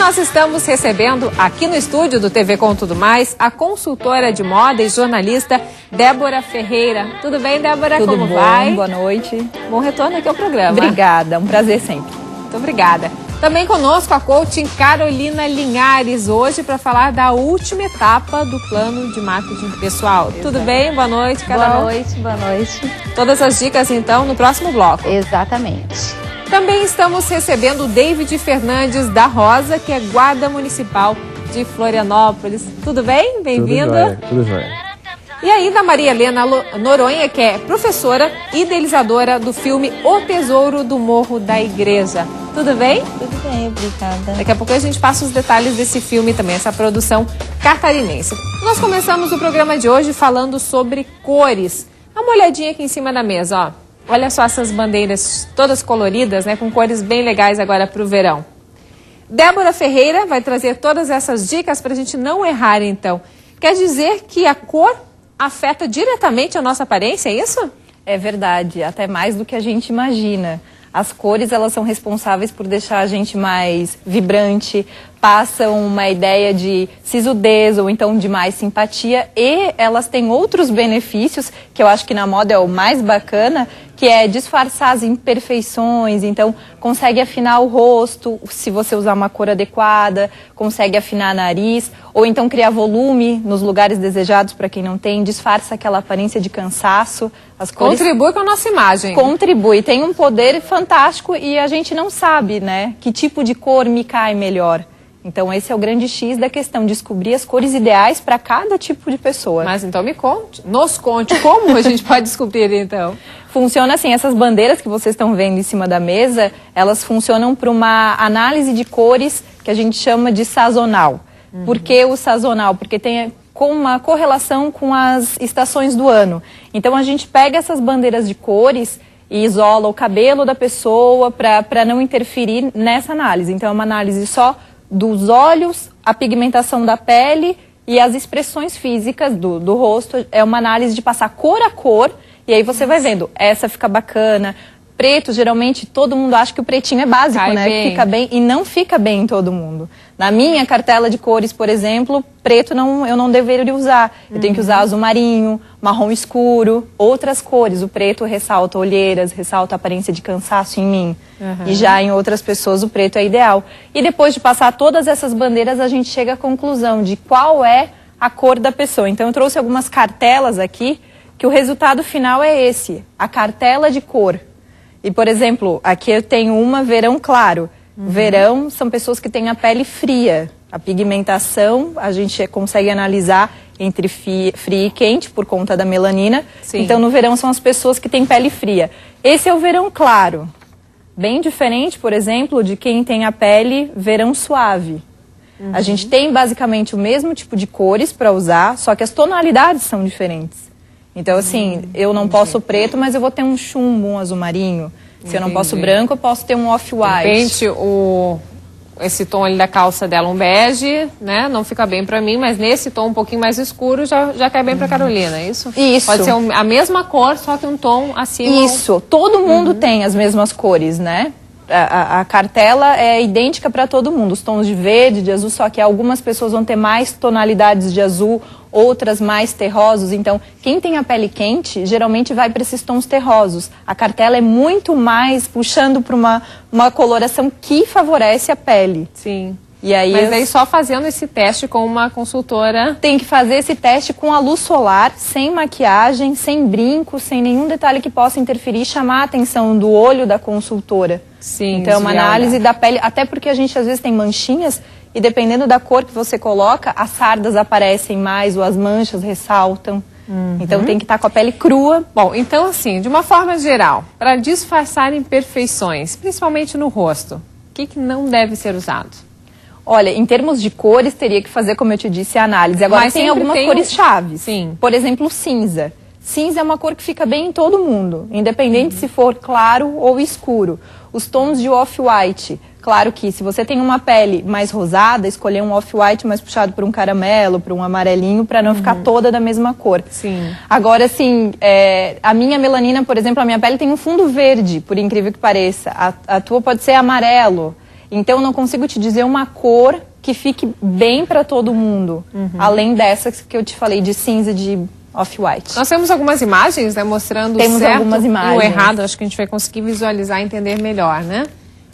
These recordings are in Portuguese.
nós estamos recebendo aqui no estúdio do TV Com Tudo Mais a consultora de moda e jornalista Débora Ferreira. Tudo bem, Débora? Tudo Como bom? vai? Boa noite. Bom retorno aqui ao programa. Obrigada, um prazer sempre. Muito obrigada. Também conosco a coaching Carolina Linhares, hoje para falar da última etapa do plano de marketing pessoal. Exato. Tudo bem? Boa noite, Carol. Boa noite. Todas as dicas, então, no próximo bloco. Exatamente. Também estamos recebendo o David Fernandes da Rosa, que é guarda municipal de Florianópolis. Tudo bem? Bem-vindo. Tudo jóia. E ainda a Maria Helena Noronha, que é professora e idealizadora do filme O Tesouro do Morro da Igreja. Tudo bem? Tudo bem, obrigada. Daqui a pouco a gente passa os detalhes desse filme também, essa produção catarinense. Nós começamos o programa de hoje falando sobre cores. Dá uma olhadinha aqui em cima da mesa, ó. Olha só essas bandeiras todas coloridas, né, com cores bem legais agora para o verão. Débora Ferreira vai trazer todas essas dicas para a gente não errar, então. Quer dizer que a cor afeta diretamente a nossa aparência, é isso? É verdade, até mais do que a gente imagina. As cores, elas são responsáveis por deixar a gente mais vibrante, passam uma ideia de sisudez ou então de mais simpatia, e elas têm outros benefícios, que eu acho que na moda é o mais bacana, que é disfarçar as imperfeições. Então consegue afinar o rosto se você usar uma cor adequada, consegue afinar nariz, ou então criar volume nos lugares desejados para quem não tem, disfarça aquela aparência de cansaço. As cores contribui com a nossa imagem. Contribui, tem um poder fantástico e a gente não sabe, né, que tipo de cor me cai melhor. Então esse é o grande X da questão, descobrir as cores ideais para cada tipo de pessoa. Mas então nos conte como a gente pode descobrir então. Funciona assim, essas bandeiras que vocês estão vendo em cima da mesa, elas funcionam para uma análise de cores que a gente chama de sazonal. Por que o sazonal? Porque tem com uma correlação com as estações do ano. Então a gente pega essas bandeiras de cores e isola o cabelo da pessoa para não interferir nessa análise. Então é uma análise só dos olhos, a pigmentação da pele e as expressões físicas do rosto. É uma análise de passar cor a cor, e aí você vai vendo, essa fica bacana. Preto, geralmente, todo mundo acha que o pretinho é básico, Cai né? bem. Fica bem, e não fica bem em todo mundo. Na minha cartela de cores, por exemplo, preto eu não deveria usar. Eu tenho que usar azul marinho, marrom escuro, outras cores. O preto ressalta olheiras, ressalta a aparência de cansaço em mim. E já em outras pessoas o preto é ideal. E depois de passar todas essas bandeiras, a gente chega à conclusão de qual é a cor da pessoa. Então eu trouxe algumas cartelas aqui, que o resultado final é esse, a cartela de cor. E, por exemplo, aqui eu tenho uma verão claro. Verão são pessoas que têm a pele fria. A pigmentação a gente consegue analisar entre fria e quente por conta da melanina. Sim. Então no verão são as pessoas que têm pele fria. Esse é o verão claro. Bem diferente, por exemplo, de quem tem a pele verão suave. A gente tem basicamente o mesmo tipo de cores para usar, só que as tonalidades são diferentes. Então, assim, eu não posso preto, mas eu vou ter um chumbo, um azul marinho. Se eu não posso branco, eu posso ter um off-white. De repente, esse tom ali da calça dela, um bege, né? Não fica bem pra mim, mas nesse tom um pouquinho mais escuro já cai bem pra Carolina, é isso? Isso. Pode ser a mesma cor, só que um tom acima. Isso. Todo mundo tem as mesmas cores, né? A cartela é idêntica para todo mundo, os tons de verde, de azul, só que algumas pessoas vão ter mais tonalidades de azul, outras mais terrosos. Então, quem tem a pele quente, geralmente vai para esses tons terrosos. A cartela é muito mais puxando para uma coloração que favorece a pele. Sim. E aí Mas aí só fazendo esse teste com uma consultora. tem que fazer esse teste com a luz solar, sem maquiagem, sem brinco, sem nenhum detalhe que possa interferir e chamar a atenção do olho da consultora. Sim, então é uma desviar, análise da pele, até porque a gente às vezes tem manchinhas e dependendo da cor que você coloca, as sardas aparecem mais ou as manchas ressaltam. Então tem que estar com a pele crua. Bom, então assim, de uma forma geral, para disfarçar imperfeições, principalmente no rosto, o que não deve ser usado? Olha, em termos de cores, teria que fazer, como eu te disse, a análise. Agora, Mas tem sempre algumas tem cores chaves. Sim. Por exemplo, cinza. Cinza é uma cor que fica bem em todo mundo, independente se for claro ou escuro. Os tons de off-white. Claro que se você tem uma pele mais rosada, escolher um off-white mais puxado por um caramelo, por um amarelinho, para não ficar toda da mesma cor. Sim. Agora, assim, a minha melanina, por exemplo, a minha pele tem um fundo verde, por incrível que pareça. A tua pode ser amarelo. Então eu não consigo te dizer uma cor que fique bem para todo mundo, além dessas que eu te falei de cinza, de off-white. Nós temos algumas imagens, né, mostrando o Temos certo algumas imagens. e o errado. Acho que a gente vai conseguir visualizar e entender melhor, né?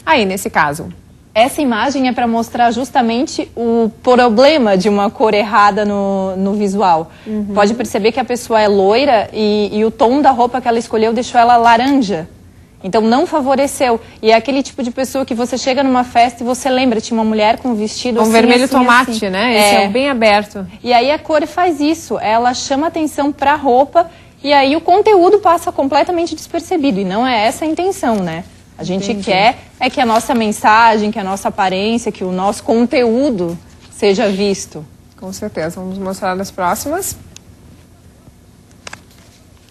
Aí, nesse caso. Essa imagem é para mostrar justamente o problema de uma cor errada no visual. Pode perceber que a pessoa é loira e o tom da roupa que ela escolheu deixou ela laranja. Então não favoreceu. E é aquele tipo de pessoa que você chega numa festa e você lembra, tinha uma mulher com um vestido assim, vermelho assim, tomate, assim. né? Esse é bem aberto. E aí a cor faz isso, ela chama atenção para a roupa e aí o conteúdo passa completamente despercebido. E não é essa a intenção, né? A gente quer é que a nossa mensagem, que a nossa aparência, que o nosso conteúdo seja visto. Com certeza. Vamos mostrar as próximas.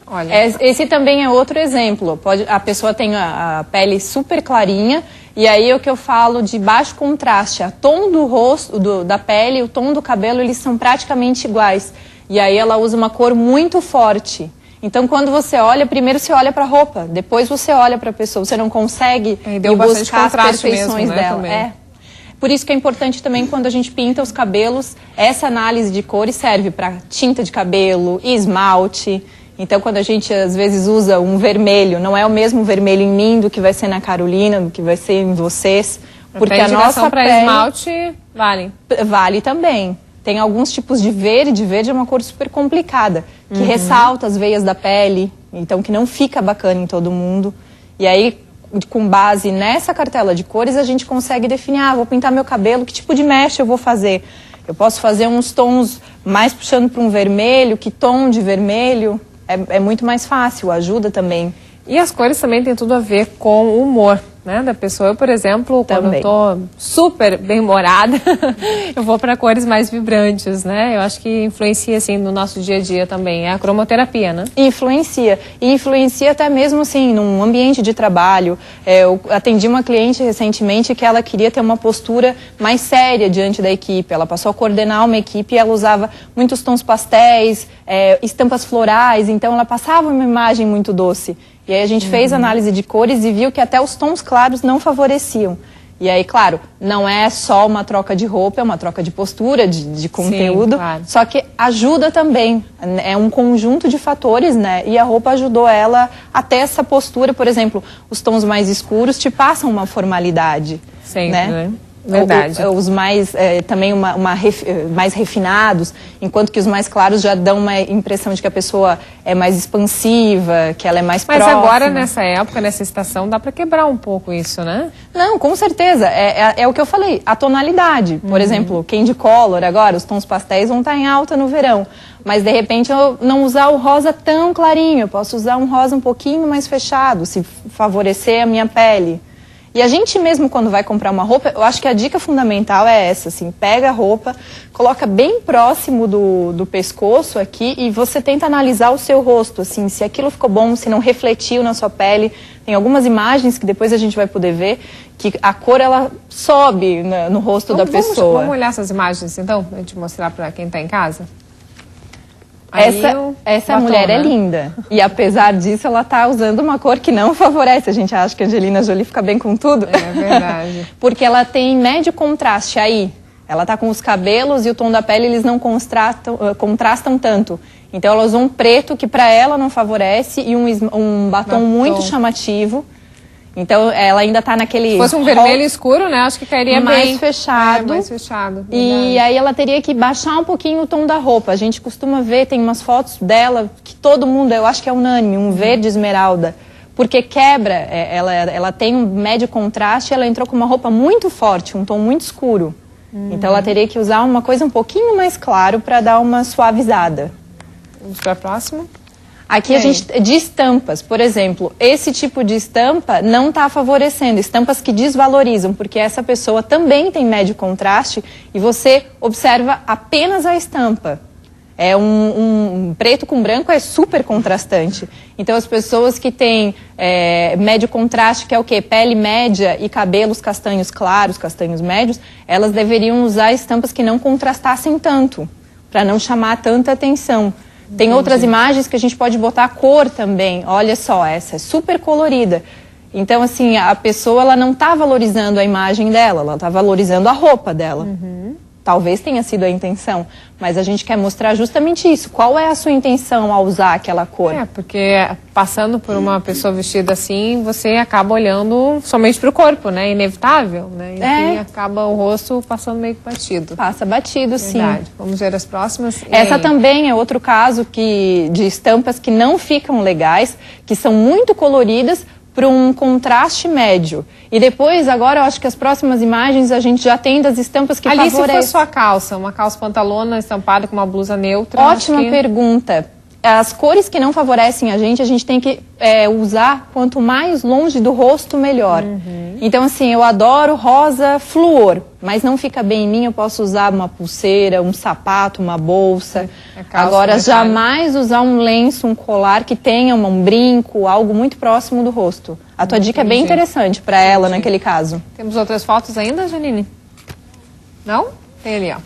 Olha. Esse também é outro exemplo. A pessoa tem a pele super clarinha e aí é o que eu falo de baixo contraste. O tom do rosto, da pele, o tom do cabelo, eles são praticamente iguais. E aí ela usa uma cor muito forte. Então, quando você olha, primeiro você olha para a roupa, depois você olha para a pessoa. Você não consegue deu bastante buscar as perfeições mesmo, né, dela. também. Por isso que é importante também, quando a gente pinta os cabelos, essa análise de cores serve para tinta de cabelo, esmalte. Então, quando a gente, às vezes, usa um vermelho, não é o mesmo vermelho em mim do que vai ser na Carolina, do que vai ser em vocês. Porque a nossa para pele esmalte vale. Vale também. Tem alguns tipos de verde é uma cor super complicada, que ressalta as veias da pele, então que não fica bacana em todo mundo. E aí, com base nessa cartela de cores, a gente consegue definir, vou pintar meu cabelo, que tipo de mecha eu vou fazer? Eu posso fazer uns tons mais puxando para um vermelho, que tom de vermelho? É muito mais fácil, ajuda também. E as cores também têm tudo a ver com o humor, né, da pessoa. Eu, por exemplo, quando eu tô super bem-humorada, eu vou para cores mais vibrantes, né? Eu acho que influencia, assim, no nosso dia a dia também. É a cromoterapia, né? Influencia. E influencia até mesmo, assim, num ambiente de trabalho. Eu atendi uma cliente recentemente que ela queria ter uma postura mais séria diante da equipe. Ela passou a coordenar uma equipe e ela usava muitos tons pastéis, estampas florais. Então, ela passava uma imagem muito doce. E aí a gente fez análise de cores e viu que até os tons claros não favoreciam. E aí, claro, não é só uma troca de roupa, é uma troca de postura, de conteúdo. Sim, claro. Só que ajuda também. É um conjunto de fatores, né? E a roupa ajudou ela a ter essa postura. Por exemplo, os tons mais escuros te passam uma formalidade. Sempre, né? Verdade. Os mais, também mais refinados, enquanto que os mais claros já dão uma impressão de que a pessoa é mais expansiva, que ela é mais próxima. Mas agora, nessa época, nessa estação, dá para quebrar um pouco isso, né? Não, com certeza. É o que eu falei, a tonalidade. Por exemplo, Candy Color agora, os tons pastéis vão estar em alta no verão. Mas, de repente, eu não usar o rosa tão clarinho. Eu posso usar um rosa um pouquinho mais fechado, se favorecer a minha pele. E a gente mesmo, quando vai comprar uma roupa, eu acho que a dica fundamental é essa, assim, pega a roupa, coloca bem próximo do pescoço aqui e você tenta analisar o seu rosto, assim, se aquilo ficou bom, se não refletiu na sua pele. Tem algumas imagens que depois a gente vai poder ver que a cor, ela sobe no rosto da pessoa. Vamos olhar essas imagens, então, pra gente mostrar para quem está em casa? Essa mulher é linda. E apesar disso, ela tá usando uma cor que não favorece. A gente acha que a Angelina Jolie fica bem com tudo. É verdade. Porque ela tem médio contraste aí. Ela tá com os cabelos e o tom da pele, eles não contrastam tanto. Então ela usou um preto que para ela não favorece e um batom muito chamativo. Então, ela ainda tá naquele... Se fosse um vermelho escuro, né? Acho que cairia mais fechado. Mais fechado. E aí ela teria que baixar um pouquinho o tom da roupa. A gente costuma ver, tem umas fotos dela que todo mundo, eu acho que é unânime, um verde esmeralda. Porque quebra, ela tem um médio contraste, ela entrou com uma roupa muito forte, um tom muito escuro. Então ela teria que usar uma coisa um pouquinho mais claro para dar uma suavizada. Vamos para a próxima. Aqui a gente, de estampas, por exemplo, esse tipo de estampa não está favorecendo, estampas que desvalorizam, porque essa pessoa também tem médio contraste e você observa apenas a estampa. Um preto com branco é super contrastante. Então as pessoas que têm médio contraste, que é o quê? Pele média e cabelos castanhos claros, castanhos médios, elas deveriam usar estampas que não contrastassem tanto, para não chamar tanta atenção. Tem outras imagens que a gente pode botar a cor também. Olha só, essa é super colorida. Então, assim, a pessoa ela não está valorizando a imagem dela, ela está valorizando a roupa dela. Talvez tenha sido a intenção, mas a gente quer mostrar justamente isso. Qual é a sua intenção ao usar aquela cor? Porque passando por uma pessoa vestida assim, você acaba olhando somente para o corpo, né? Inevitável, né? Enfim, acaba o rosto passando meio que batido. Passa batido, Verdade. sim. Vamos ver as próximas. Essa também é outro caso de estampas que não ficam legais, que são muito coloridas, para um contraste médio. E depois, agora, eu acho que as próximas imagens a gente já tem das estampas que ali favorecem. se for sua calça, uma calça pantalona estampada com uma blusa neutra. Ótima pergunta. As cores que não favorecem a gente tem que usar quanto mais longe do rosto, melhor. Então, assim, eu adoro rosa fluor, mas não fica bem em mim, eu posso usar uma pulseira, um sapato, uma bolsa. Agora, jamais usar um lenço, um colar que tenha um brinco, algo muito próximo do rosto. A tua dica é bem interessante para ela, naquele caso. Temos outras fotos ainda, Janine? Não? Tem ali, ó.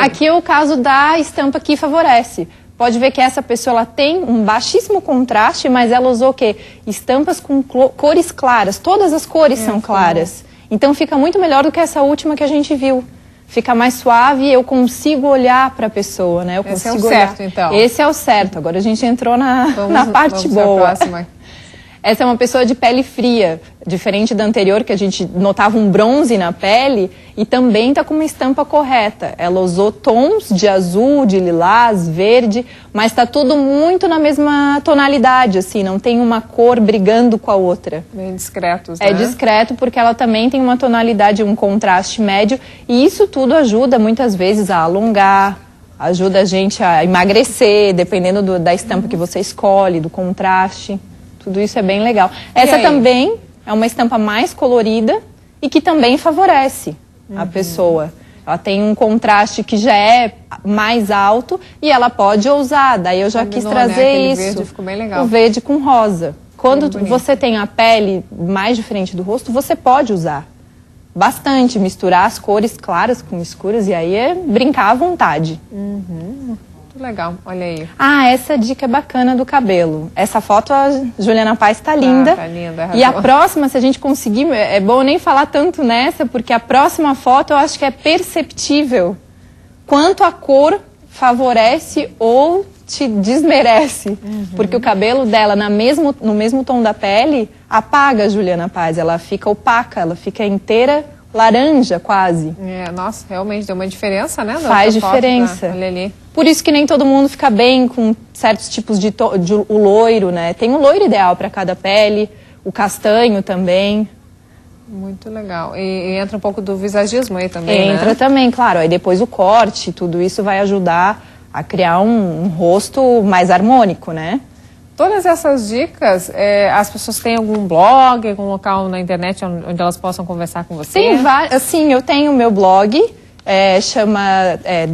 Aqui é o caso da estampa que favorece. Pode ver que essa pessoa ela tem um baixíssimo contraste, mas ela usou o quê? Estampas com cores claras. Todas as cores são claras. Então fica muito melhor do que essa última que a gente viu. Fica mais suave e eu consigo olhar para a pessoa, né? Esse é o certo, então. Esse é o certo. Agora a gente entrou na parte boa. Próxima. Essa é uma pessoa de pele fria, diferente da anterior, que a gente notava um bronze na pele, e também está com uma estampa correta. Ela usou tons de azul, de lilás, verde, mas está tudo muito na mesma tonalidade, assim, não tem uma cor brigando com a outra. Bem discretos, né? É discreto porque ela também tem uma tonalidade, um contraste médio, e isso tudo ajuda muitas vezes a alongar, ajuda a gente a emagrecer, dependendo da estampa que você escolhe, do contraste. Tudo isso é bem legal. Essa também é uma estampa mais colorida e que também favorece a pessoa. Ela tem um contraste que já é mais alto e ela pode usar. Daí eu já quis trazer isso. Verde ficou bem legal. O verde com rosa. Quando você tem a pele mais diferente do rosto, você pode usar bastante, misturar as cores claras com escuras e aí é brincar à vontade. Legal, olha aí. Essa dica é bacana do cabelo. Essa foto a Juliana Paz tá linda. Tá linda, e a próxima, se a gente conseguir, é bom nem falar tanto nessa, porque a próxima foto eu acho que é perceptível quanto a cor favorece ou te desmerece. Porque o cabelo dela, no mesmo tom da pele, apaga a Juliana Paz. Ela fica opaca, ela fica inteira laranja quase. Nossa, realmente deu uma diferença, né? Faz diferença. Olha ali. Por isso que nem todo mundo fica bem com certos tipos de o loiro, né? Tem um loiro ideal para cada pele, o castanho também. Muito legal. E entra um pouco do visagismo aí também, Entra também, claro. Aí depois o corte, tudo isso vai ajudar a criar um rosto mais harmônico, né? Todas essas dicas, as pessoas têm algum blog, algum local na internet onde elas possam conversar com você? Tem vários. Sim, eu tenho o meu blog, chama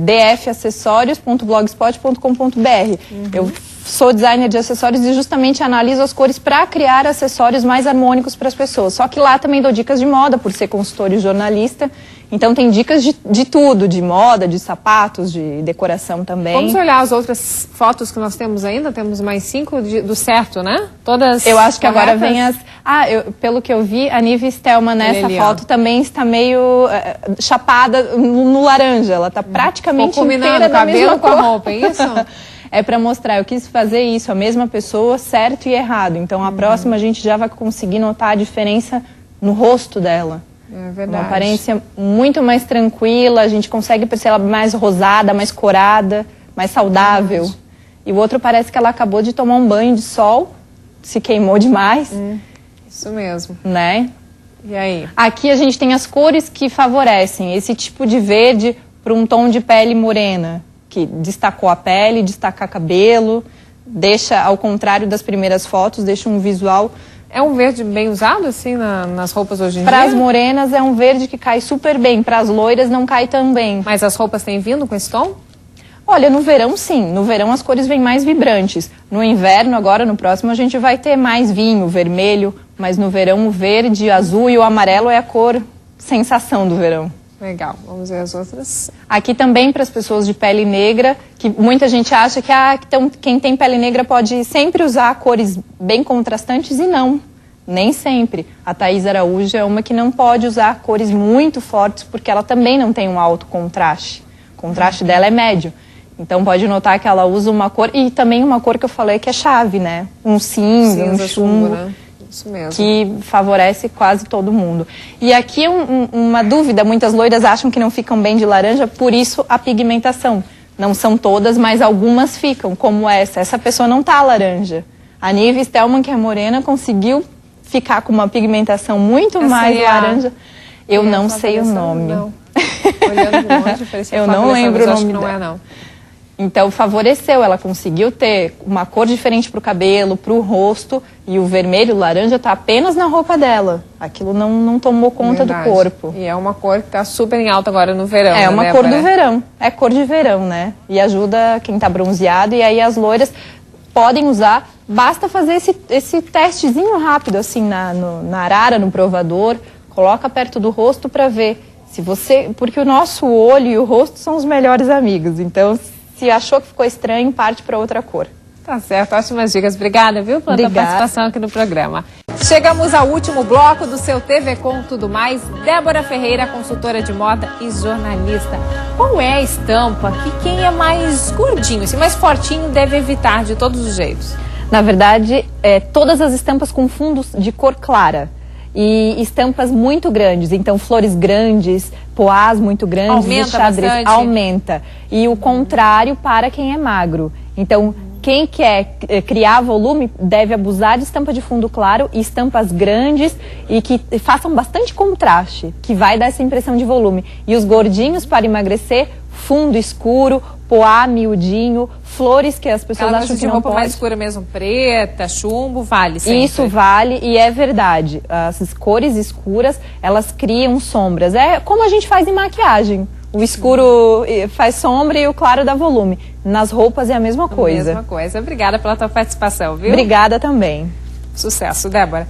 dfacessorios.blogspot.com.br. Eu sou designer de acessórios e justamente analiso as cores para criar acessórios mais harmônicos para as pessoas. Só que lá também dou dicas de moda, por ser consultor e jornalista. Então tem dicas de tudo, de moda, de sapatos, de decoração também. Vamos olhar as outras fotos que nós temos ainda? Temos mais 5 do certo, né? Todas eu acho que corretas? Agora vem as... pelo que eu vi, a Nive Stelman nessa foto também está meio chapada no laranja. Ela está praticamente inteira da mesma cor. Com a roupa, é isso? É para mostrar, eu quis fazer isso, a mesma pessoa, certo e errado. Então a próxima a gente já vai conseguir notar a diferença no rosto dela. É verdade. Uma aparência muito mais tranquila, a gente consegue perceber ela mais rosada, mais corada, mais saudável. E o outro parece que ela acabou de tomar um banho de sol, se queimou demais. Isso mesmo. Né? E aí? Aqui a gente tem as cores que favorecem esse tipo de verde para um tom de pele morena, que destacou a pele, destaca cabelo, deixa, ao contrário das primeiras fotos, deixa um visual... É um verde bem usado, assim, nas roupas hoje em dia? Para as morenas é um verde que cai super bem, para as loiras não cai tão bem. Mas as roupas têm vindo com esse tom? Olha, no verão sim, no verão as cores vêm mais vibrantes. No inverno, agora no próximo, a gente vai ter mais vinho, vermelho, mas no verão o verde, azul e o amarelo é a cor sensação do verão. Legal, vamos ver as outras. Aqui também para as pessoas de pele negra, que muita gente acha que quem tem pele negra pode sempre usar cores bem contrastantes e não. Nem sempre. A Thaís Araújo é uma que não pode usar cores muito fortes porque ela também não tem um alto contraste. O contraste dela é médio. Então pode notar que ela usa uma cor, e também uma cor que eu falei que é chave, né? Um cinza, um chumbo, né? Isso mesmo. Que favorece quase todo mundo. E aqui uma dúvida, muitas loiras acham que não ficam bem de laranja, por isso a pigmentação. Não são todas, mas algumas ficam, como essa. Essa pessoa não tá laranja. A Nive Stelman, que é morena, conseguiu ficar com uma pigmentação muito mais laranja. Eu não sei o nome. Não. Olhando longe, parecia eu não lembro o nome dela. Não é, não. Então favoreceu, ela conseguiu ter uma cor diferente para o cabelo, para o rosto, e o vermelho, o laranja está apenas na roupa dela. Aquilo não tomou conta do corpo. E é uma cor que está super em alta agora no verão. É uma cor do verão, é cor de verão, né? E ajuda quem está bronzeado, e aí as loiras podem usar, basta fazer esse testezinho rápido, assim, na arara, no provador, coloca perto do rosto para ver se você... Porque o nosso olho e o rosto são os melhores amigos, então... Se achou que ficou estranho, parte para outra cor. Tá certo, ótimas dicas. Obrigada, viu, pela tua participação aqui no programa. Chegamos ao último bloco do seu TV Com Tudo Mais. Débora Ferreira, consultora de moda e jornalista. Qual é a estampa que quem é mais gordinho, assim, mais fortinho, deve evitar de todos os jeitos? Na verdade, todas as estampas com fundos de cor clara. E estampas muito grandes, então flores grandes, poás muito grandes, aumenta xadrez, bastante. Aumenta. E o contrário para quem é magro. Então, quem quer criar volume deve abusar de estampa de fundo claro e estampas grandes e que façam bastante contraste, que vai dar essa impressão de volume. E os gordinhos, para emagrecer, fundo escuro, poá miudinho, flores que as pessoas acham que não roupa pode. Mais escura mesmo, preta, chumbo, vale sempre. Isso vale e é verdade. As cores escuras, elas criam sombras. É como a gente faz em maquiagem. O escuro faz sombra e o claro dá volume. Nas roupas é a mesma coisa. Mesma coisa. Obrigada pela tua participação, viu? Obrigada também. Sucesso, Débora.